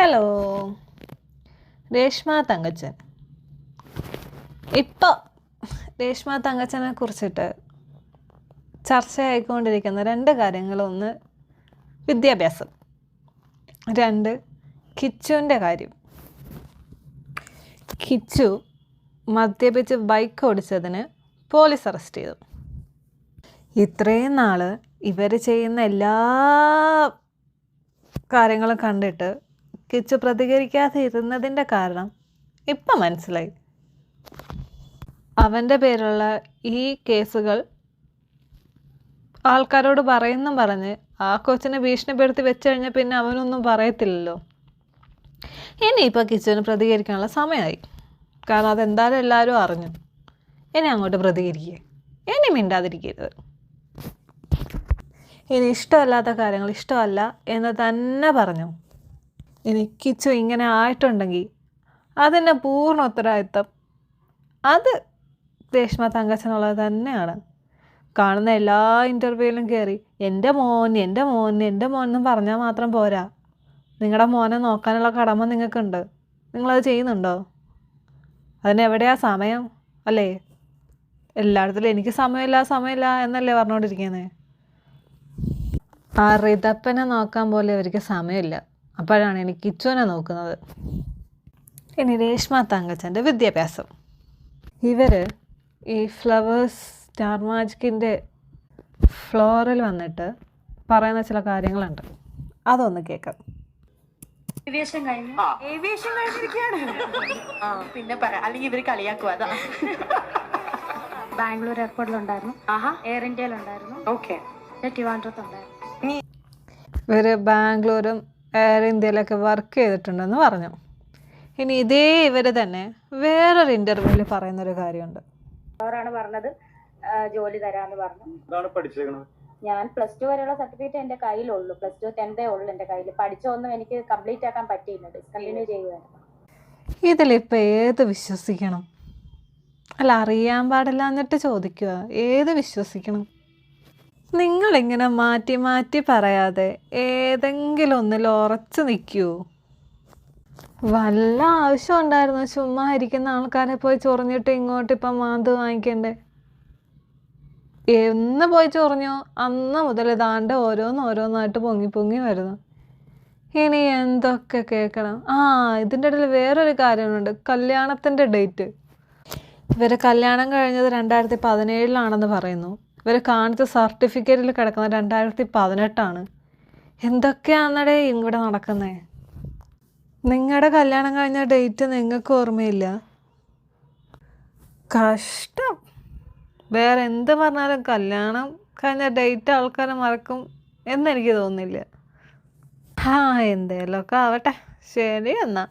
Hello, Reshma Thankachan. ഇപ്പോൾ രേഷ്മ തങ്കച്ചനെ കുറിച്ചിട്ട് ചർച്ചയായിക്കൊണ്ടിരിക്കുന്ന രണ്ട് കാര്യങ്ങൾ: ഒന്ന് വിദ്യാഭ്യാസം, രണ്ട് കിച്ചുവിൻ്റെ കാര്യം. കിച്ചു മദ്യപിച്ച് ബൈക്ക് ഓടിച്ചതിന് പോലീസ് അറസ്റ്റ് ചെയ്തു. ഇത്രയും നാൾ ഇവർ ചെയ്യുന്ന എല്ലാ കാര്യങ്ങളും കണ്ടിട്ട് കിച്ചു പ്രതികരിക്കാതെ ഇരുന്നതിൻ്റെ കാരണം ഇപ്പം മനസ്സിലായി. അവൻ്റെ പേരുള്ള ഈ കേസുകൾ ആൾക്കാരോട് പറയുന്നും പറഞ്ഞ് ആ കൊച്ചിനെ ഭീഷണിപ്പെടുത്തി വെച്ച് കഴിഞ്ഞാൽ പിന്നെ അവനൊന്നും പറയത്തില്ലല്ലോ. ഇനിയിപ്പോൾ കിച്ചുവിന് പ്രതികരിക്കാനുള്ള സമയമായി. കാരണം അതെന്തായാലും എല്ലാവരും അറിഞ്ഞു. ഇനി അങ്ങോട്ട് പ്രതികരിക്കുക, ഇനി മിണ്ടാതിരിക്കരുത്. ഇനി ഇഷ്ടമല്ലാത്ത കാര്യങ്ങൾ ഇഷ്ടമല്ല എന്ന് തന്നെ പറഞ്ഞു. ഇനി കിച്ചു ഇങ്ങനെ ആയിട്ടുണ്ടെങ്കിൽ അതിൻ്റെ പൂർണ്ണ ഉത്തരവാദിത്തം അത് രേഷ്മ തങ്കച്ചനുള്ളത് തന്നെയാണ്. കാണുന്ന എല്ലാ ഇൻ്റർവ്യൂവിലും കയറി എൻ്റെ മോൻ എൻ്റെ മോൻ എൻ്റെ മോൻ എന്നും പറഞ്ഞാൽ മാത്രം പോരാ. നിങ്ങളുടെ മോനെ നോക്കാനുള്ള കടമ നിങ്ങൾക്കുണ്ട്. നിങ്ങളത് ചെയ്യുന്നുണ്ടോ? അതിനെവിടെയാ സമയം? അല്ലേ, എല്ലായിടത്തിലും എനിക്ക് സമയമില്ല എന്നല്ലേ പറഞ്ഞുകൊണ്ടിരിക്കുന്നത്. ആ റിതപ്പനെ നോക്കാൻ പോലെ അവർക്ക് സമയമില്ല. അപ്പോഴാണ് എനിക്ക് കിച്ചുവിനെ നോക്കുന്നത്. ഇനി രേഷ്മ തങ്കച്ചൻ്റെ വിദ്യാഭ്യാസം. ഇവർ ഈ ഫ്ലവേഴ്സ് സ്റ്റാർ മാജിക്കിൻ്റെ ഫ്ലോറിൽ വന്നിട്ട് പറയുന്ന ചില കാര്യങ്ങളുണ്ട്, അതൊന്ന് കേൾക്കാം. പിന്നെ അല്ലെങ്കിൽ ഇവർ കളിയാക്കുക. അതാ ബാംഗ്ലൂർ എയർപോർട്ടിലുണ്ടായിരുന്നു, എയർ ഇന്ത്യയിലുണ്ടായിരുന്നു, ട്രിവാൻഡ്രത്തുണ്ടായിരുന്നു. ഇവർ ബാംഗ്ലൂരും എയർ ഇന്ത്യയിലൊക്കെ വർക്ക് ചെയ്തിട്ടുണ്ടെന്ന് പറഞ്ഞു. ഇനി ഇതേ ഇവർ തന്നെ വേറൊരു ഇൻ്റർവ്യൂവിൽ പറയുന്നൊരു കാര്യമുണ്ട്. അവരാണ് പറഞ്ഞത് ജോലി തരാമെന്ന് പറഞ്ഞു. ഞാൻ +2 വരെയുള്ള സർട്ടിഫിക്കറ്റ് എൻ്റെ കയ്യിലുള്ളൂ. +2 10th ഉള്ളൂ എൻ്റെ കയ്യിൽ. പഠിച്ചൊന്നും എനിക്ക് കംപ്ലീറ്റ് ആക്കാൻ പറ്റിയില്ല, ഡിസ്കണ്ടിന്യൂ ചെയ്യുമായിരുന്നു. ഇതിലിപ്പോൾ ഏത് വിശ്വസിക്കണം? അല്ല, അറിയാൻ പാടില്ല എന്നിട്ട് ചോദിക്കുക, ഏത് വിശ്വസിക്കണം? നിങ്ങളിങ്ങനെ മാറ്റി മാറ്റി പറയാതെ ഏതെങ്കിലും ഒന്നിൽ ഉറച്ചു നിൽക്കുമോ? വല്ല ആവശ്യം ഉണ്ടായിരുന്നു ചുമ്മാ ഇരിക്കുന്ന ആൾക്കാരെ പോയി ചൊറിഞ്ഞിട്ട് ഇങ്ങോട്ട് ഇപ്പം മാന്ത് വാങ്ങിക്കണ്ടേ? എന്ന് പോയി ചൊറിഞ്ഞോ അന്ന് മുതൽ ഇതാണ്ട് ഓരോന്നായിട്ട് പൊങ്ങി വരുന്നു. ഇനി എന്തൊക്കെ കേൾക്കണം? ഇതിൻ്റെ ഇടയിൽ വേറൊരു കാര്യമുണ്ട്, കല്യാണത്തിൻ്റെ ഡേറ്റ്. ഇവർ കല്യാണം കഴിഞ്ഞത് 2017 പറയുന്നു. ഇവർ കാണിച്ച സർട്ടിഫിക്കറ്റിൽ കിടക്കുന്നത് 2018. എന്തൊക്കെയാണെന്നടേ ഇവിടെ നടക്കുന്നത്? നിങ്ങളുടെ കല്യാണം കഴിഞ്ഞ ഡേറ്റ് നിങ്ങൾക്ക് ഓർമ്മയില്ല? കഷ്ടം. വേറെ എന്ത് പറഞ്ഞാലും കല്യാണം കഴിഞ്ഞ ഡേറ്റ് ആൾക്കാർ മറക്കും എന്നെനിക്ക് തോന്നുന്നില്ല. എന്തേലൊക്കെ ആവട്ടെ. ശരി എന്നാൽ.